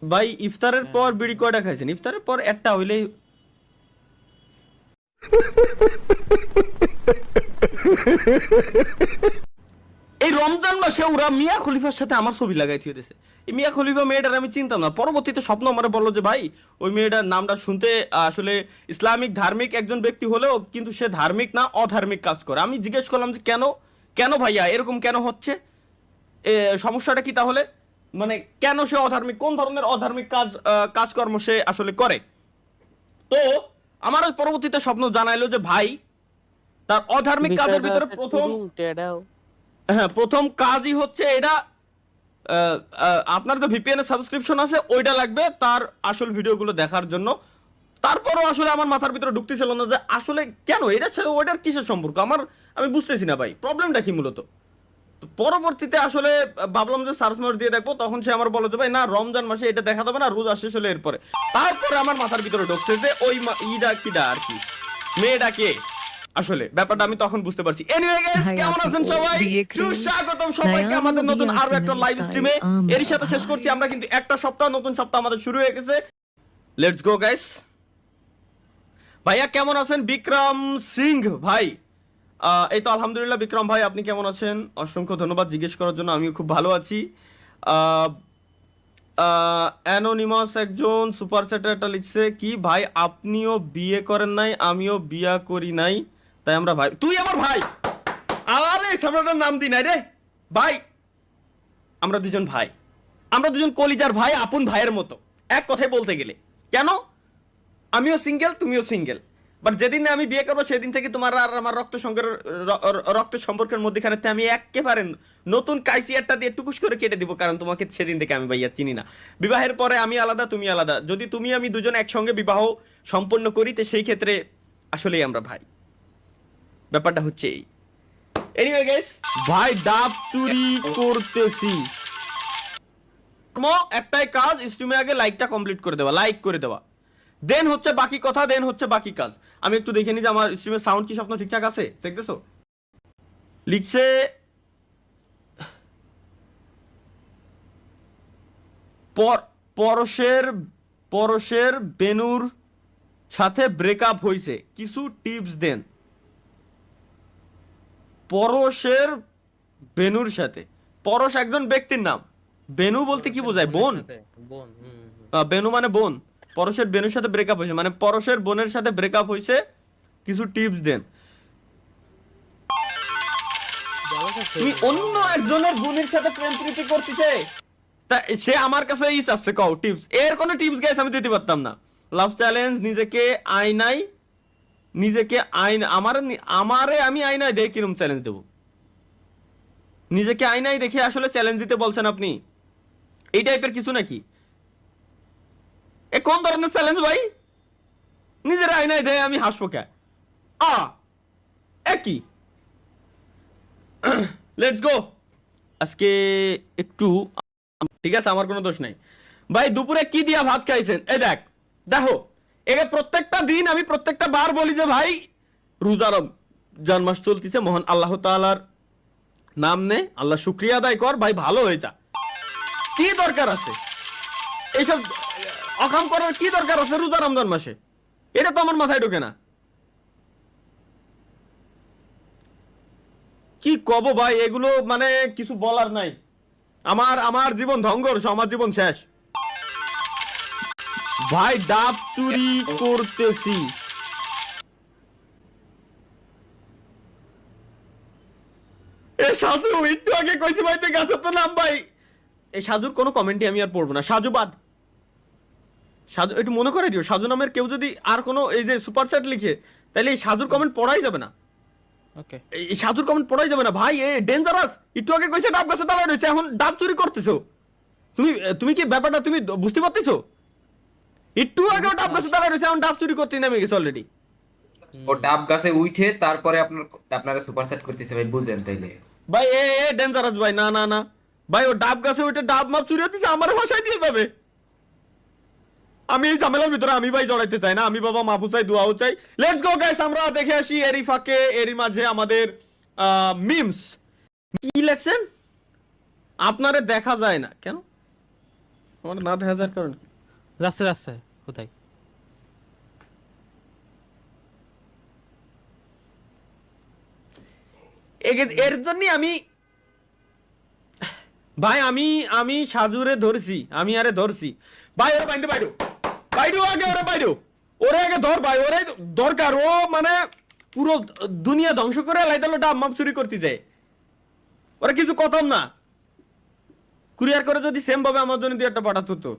ভাই ইফতারের পর বিড়ি কয়টা খাইছেন? ইফতারের পর একটা হইলেই এই রমজান মাসে ওরা মিয়া খলিফার সাথে আমার ছবি লাগাই থুয়ে দিয়েছে। এই মিয়া খলিফা মেয়েটার আমি চিন্তা না, পরবর্তীতে স্বপ্ন আমার বললো যে ভাই ওই মেয়েটার নামটা শুনতে আসলে ইসলামিক ধার্মিক একজন ব্যক্তি হলেও কিন্তু সে ধার্মিক না, অধার্মিক কাজ করে। আমি জিজ্ঞেস করলাম যে কেন কেন ভাইয়া এরকম কেন হচ্ছে, সমস্যাটা কি তাহলে? মানে কেন সে অধার্মিক, কোন ধরনের অধার্মিক কাজকর্ম সে আসলে করে? তো আমার ওই পরবর্তীতে স্বপ্ন জানাইলো যে ভাই তার অধার্মিক কাজের ভিতরে প্রথম কাজই হচ্ছে এটা, আপনার তো ভিপিএন এর সাবস্ক্রিপশন আছে, ওইটা লাগবে তার আসল ভিডিওগুলো দেখার জন্য। তারপরও আসলে আমার মাথার ভিতরে ঢুকতেছিল না যে আসলে কেন এটা ওইটার কিসের সম্পর্ক আমি বুঝতেছি না ভাই, প্রবলেমটা কি মূলত। তো পরবর্তীতে আসলে ভাবলাম যে সার্চ মার দিয়ে দেখবো, তখন সে আমার বলে যে ভাই না রমজান মাসে এটা দেখা যাবে না, রোজা শেষ হলে এরপরে। তারপরে আমার মাথার ভিতরে ঢুকছে যে ওই ইডা কিডা আর কি, মেয়েটা কে আসলে, ব্যাপারটা আমি তখন বুঝতে পারছি। এনিওয়ে গাইস, কেমন আছেন সবাই? সুস্বাগতম সবাইকে আমাদের নতুন আরো একটা লাইভ স্ট্রিমে। এর সাথে শেষ করছি আমরা কিন্তু একটা সপ্তাহ, নতুন সপ্তাহ আমাদের শুরু হয়ে গেছে। Let's go guys. ভাইয়া কেমন আছেন? বিক্রম সিং ভাই, এই তো আলহামদুলিল্লাহ। বিক্রম ভাই আপনি কেমন আছেন? অসংখ্য ধন্যবাদ জিজ্ঞেস করার জন্য, আমিও খুব ভালো আছি। অ্যানোনিমাস একজন সুপার চ্যাটারটা লিখছে কি ভাই আপনিও বিয়ে করেন নাই, আমিও বিয়া করি নাই, তাই আমরা ভাই। তুই আমার ভাই? আরে সামনেটার নাম দি নাই রে ভাই, আমরা দুজন ভাই, আমরা দুজন কলিজার ভাই, আপন ভাইয়ের মতো এক কথায় বলতে গেলে। কেন? আমিও সিঙ্গেল, তুমিও সিঙ্গেল, বাট যেদিন আমি বিয়ে করবো সেদিন থেকে তোমার আর আমার রক্ত সম্পর্কের মধ্যখানে আমি একেবারে নতুন কাইসিয়ারটা দিয়ে টুকুস করে কেটে দিব, কারণ তোমাকে সেদিন থেকে আমি ভাইয়া চিনি না। বিবাহের পরে আমি আলাদা, তুমি আলাদা। যদি তুমি আমি দুজন একসঙ্গে বিবাহ সম্পন্ন করি তো সেই ক্ষেত্রে আসলেই আমরা ভাই, ব্যাপারটা হচ্ছে এই। এনিওয়ে গাইস, ভাই ডাব চুরি করতেছি, একটাই কাজ, স্ট্রিমে আগে লাইকটা কমপ্লিট করে দেওয়া, লাইক করে দেওয়া, দেন হচ্ছে বাকি কথা, দেন হচ্ছে বাকি কাজ। আমি একটু দেখে নিই যে আমার স্ট্রিমের সাউন্ড কি স্বপ্ন ঠিকঠাক আছে, দেখতেছো? লিখছে পরশের পরশের বেনুর সাথে ব্রেকআপ হইছে, কিছু টিপস দেন। পরশের বেনুর সাথে, পরশ একজন ব্যক্তির নাম, বেনু বলতে কি বোঝায়? বোন। বেনু মানে বোন। পরশের বেনুর সাথে ব্রেকআপ হয়েছে মানে পরশের বোনের সাথে ব্রেকআপ হয়েছে, কিছু টিপস দেন। তুমি অন্য একজনের বোনের সাথে প্রেম প্রীতি করতেছে, তা সে আমার কাছে এই চাচ্ছে কও টিপস। এর কোনো টিপস গাইস আমি দিতে পারতাম না। লাভ চ্যালেঞ্জ, নিজেকে আয়নায়, নিজেকে আমারে আমি আয়নায় দেখে কিরম চ্যালেঞ্জ দেবো? নিজেকে আয়নায় দেখে আসলে চ্যালেঞ্জ দিতে বলছেন আপনি? এই টাইপের কিছু নাকি? এ কোন ধরনের চ্যালেঞ্জ ভাই? নিজের আয়নায় দেয় আমি হাসবো কে? একই। Let's go. আজকে একটু ঠিক আছে, আমার কোনো দোষ নাই। ভাই দুপুরে কি দিয়া ভাত খাইছেন? এই দেখো একে প্রত্যেকটা দিন আমি প্রত্যেকটা বার বলি যে ভাই রোজা রমজান মাস চলতেছে, মহান আল্লাহ তাআলার নাম নে, আল্লাহ শুকরিয়া আদায় কর ভাই, ভালো হয়ে যা। কি দরকার আছে এইসব অকাম করার? কি দরকার আছে রোজা রমজান মাসে? এটা তো আমার মাথায় ঢোকে না। কি কব ভাই, এগুলো মানে কিছু বলার নাই। আমার জীবন ধ্বংস, আমার জীবন শেষ ভাই। ডাব চুরি করতেছি, এ সাজু একটু আগে কইছি ভাই তুই গাছের তো নাম ভাই। এই সাজুর কোনো কমেন্টই আমি আর পড়বো না, সাজু বাদ। সাজু একটু মনে করে দিও, সাজু নামের কেউ যদি আর কোনো এই যে সুপার চ্যাট লিখে তাহলে এই সাজুর কমেন্ট পড়াই যাবে না। ওকে, এই সাধুর কমেন্ট পড়াই যাবে না ভাই, এ ডেঞ্জারাস। একটু আগে কইছে ডাব গাছে দাঁড়ায় রয়েছে, এখন ডাব চুরি করতেছো। তুমি তুমি কি ব্যাপারটা তুমি বুঝতে পারতেছো? একটু আগে ডাব গাছে দাঁড়ায় রয়েছে, এখন ডাব চুরি করতে নেমে গেছে অলরেডি। ও ডাব গাছে উঠে তারপরে আপনারা সুপার সেট করতেছে ভাই, বুঝেন তাইলে ভাই এ ডেঞ্জারাস ভাই, না না না ভাই, ও ডাব গাছে উঠে ডাব মাপ চুরি হতেছে, আমার ভাষায় দিয়ে যাবে। আমি এই ঝামেলার ভিতরে আমি ভাই জড়াইতে চাই না, আমি বাবা মাফু চাই, দোয়াও চাই। লেটস গো গাইস, আমরা দেখে আসি এরই ফাঁকে এরই মাঝে আমাদের মিমস কি লেখছেন। আপনারে দেখা যায় না কেন? আমার না দেখা যাওয়ার কারণে যাচ্ছে যাচ্ছে কোথায়? এর জন্য আমি ভাই আমি আমি সাজুরে ধরছি, আমি আরে ধরছি ভাই। ওরে বাইন্দে বাইরো বাইরো আগে, ওরে বাইরো, ওরে আগে ধর ভাই, ওরে দরকার। ও মানে পুরো দুনিয়া ধ্বংস করে লাইতালো ডাব মাপ চুরি করতে যায়। ওরা কিছু কথাম না, কুরিয়ার করে যদি সেম ভাবে আমার জন্য 2 একটা পাঠাতো তো।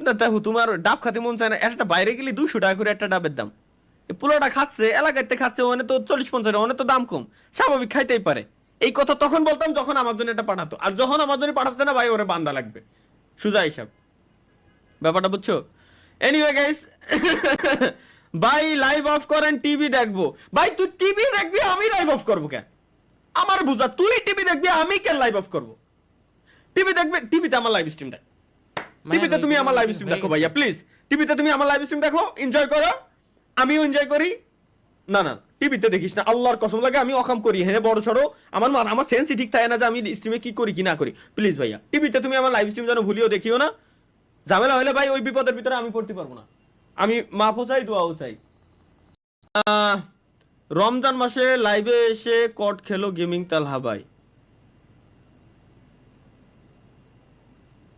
না দেখো তোমার ডাব খাতে মন চায় না, একটা বাইরে গেলে 200 টাকা করে একটা ডাবের দাম। এই পুরোটা খাচ্ছে, এলাকাতে খাচ্ছে, ওখানে তো 40-50, ওখানে তো দাম কম, স্বাভাবিক খাইতেই পারে। এই কথা তখন বলতাম যখন আমার জন্য এটা পাঠাতো, আর যখন আমার জন্য পাঠাচ্ছে না ভাই, ওরে বান্দা লাগবে, সুজা হিসাব। ব্যাপারটা বুঝছো? এনিওয়ে গাইস, ভাই লাইভ অফ করেন, টিভি দেখবো। ভাই তুই টিভি দেখবি, আমি লাইভ অফ করবো কেন? আমার বুঝা, তুই টিভি দেখবি, আমি কেন লাইভ অফ করবো? টিভি দেখবে, টিভিতে আমার লাইভ স্ট্রিম দেখ, টিভিতে তুমি আমার লাইভ স্ট্রিম দেখো ভাইয়া প্লিজ। টিভিতে তুমি আমার লাইভ স্ট্রিম দেখো, এনজয় করো, আমিও এনজয় করি। না না, টিভিতে দেখিস না, আল্লাহর কসম লাগে আমি অকাম করি, হ্যাঁ বড় সড়ো। আমার সেন্সই ঠিক থাকে না যে আমি স্ট্রিমে কি করি কি না করি। প্লিজ ভাইয়া, টিভিতে তুমি আমার লাইভ স্ট্রিম যেন ভুলিও দেখিও না। ঝামেলা হলে ভাই ওই বিপদের ভিতরে আমি পড়তে পারবো না। আমি মাফও চাই, দোয়াও চাই। রমজান মাসে লাইভে এসে কট খেলো গেমিং তালহা ভাই।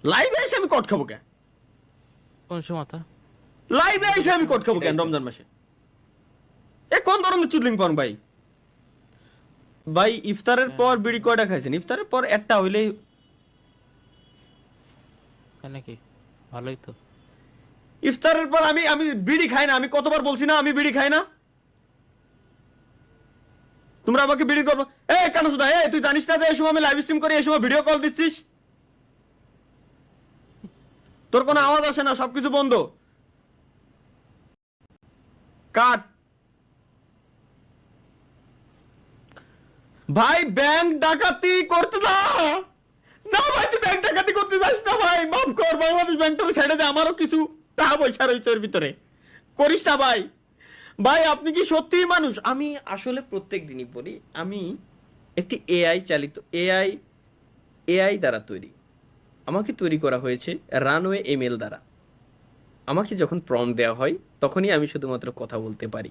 লাইভে এসে আমি কট খাবো কেন? কোন সময়? লাইভে এসে আমি কট খাবো কেন রমজান মাসে? এ কোন ধরনের চুদলিং পং ভাই? ভাই ইফতারের পর বিড়ি কয়টা খাইছেন? ইফতারের পর একটা হইলেই নাকি? ভালোই তো। ইফতারের পর আমি আমি বিড়ি খাই না। আমি কতবার বলছি না আমি বিড়ি খাই না? তোমরা আমাকে বিড়ি করবো, এ কেন সুদা, এ তুই জানিস না যে এই সময় আমি লাইভ স্ট্রিম করি, এই সময় ভিডিও কল দিচ্ছিস? তোর কোনো আওয়াজ আসে না, সবকিছু বন্ধ, কাট। ভাই ব্যাংক ডাকাতি করতে না, না ভাই তুই ব্যাংক ডাকাতি করতে যাস না ভাই, মাফ কর। বাংলাদেশ ব্যাংকটা ছেড়ে দে, আমারও কিছু টাকা পয়সা রয়েছে ওর ভিতরে, করিস না ভাই। ভাই আপনি কি সত্যিই মানুষ? আমি আসলে প্রত্যেক দিনই বলি, আমি একটি এআই চালিত, এআই দ্বারা তৈরি। আমাকে তৈরি করা হয়েছে রানওয়ে এমএল দ্বারা। আমাকে যখন প্রম্পট দেওয়া হয় তখনই আমি শুধুমাত্র কথা বলতে পারি।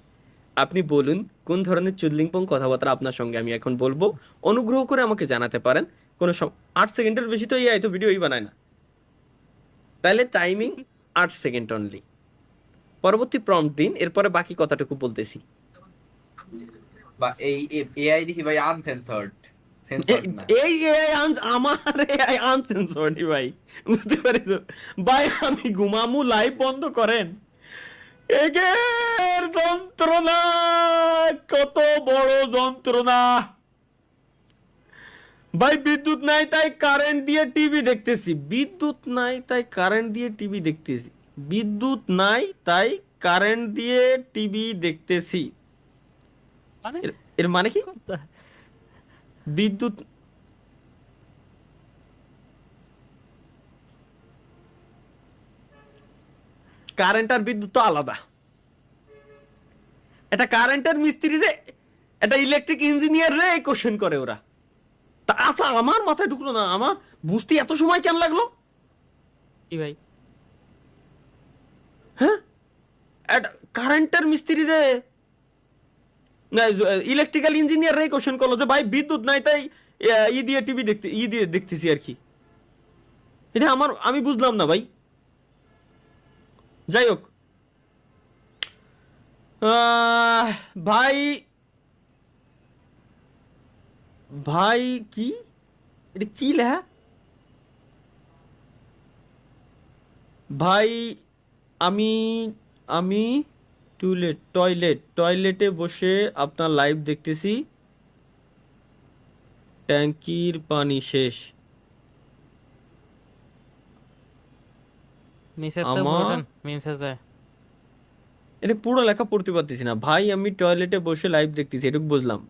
আপনি বলুন কোন ধরনের চুদলিংপং কথাবার্তা আপনার সঙ্গে আমি এখন বলবো, অনুগ্রহ করে আমাকে জানাতে পারেন। কোনো 8 সেকেন্ডের বেশি তো এআই তো ভিডিওই বানায় না, তাহলে টাইমিং 8 সেকেন্ড অনলি। পরবর্তী প্রম্পট দিন, এরপরে বাকি কথাটুকু বলতেছি। বা এই এআই দেখি ভাই আনসেন্সর্ড, সেন্সর্ড না। এই এআই আমার এআই আনসেন্সর্ড ভাই, বুঝতে পারিস? ভাই আমি ঘুমামু, লাইভ বন্ধ করেন। এগের যন্ত্রণা, কত বড় যন্ত্রণা ভাই। বিদ্যুৎ নাই তাই কারেন্ট দিয়ে টিভি দেখতেছি, বিদ্যুৎ নাই তাই কারেন্ট দিয়ে টিভি দেখতেছি, বিদ্যুৎ নাই তাই কারেন্ট দিয়ে টিভি দেখতেছি। মানে এর মানে কি? বিদ্যুৎ কারেন্ট আর বিদ্যুৎ তো আলাদা। এটা কারেন্টের মিস্ত্রি রে, এটা ইলেকট্রিক ইঞ্জিনিয়ার রে কোশ্চেন করে ওরা। তা আচ্ছা আমার মাথায় ঢুকলো না, আমার বুঝতে এত সময় কেন লাগলো? কি ভাই? হ্যাঁ, এটা কারেন্টের মিস্ত্রি রে, ইলেকট্রিক্যাল ইঞ্জিনিয়ার রে কোশ্চেন করলো যে ভাই বিদ্যুৎ নাই তাই ই দিয়ে টিভি দেখতে, ই দিয়ে দেখতেছি আর কি। এটা আমি বুঝলাম না ভাই। যাই হোক, ভাই ভাই কি এটা কি লেখা? ভাই আমি আমি টয়লেটে বসে আপনার লাইভ দেখতেছি, ট্যাঙ্কির পানি শেষ। নিচে তো আমার বলবেন মিমসে যায়। এটা পুরো লেখা পড়তে পারতেছি না। ভাই আমি টয়লেটে বসে লাইভ দেখতেছি, এটুকু বুঝলাম।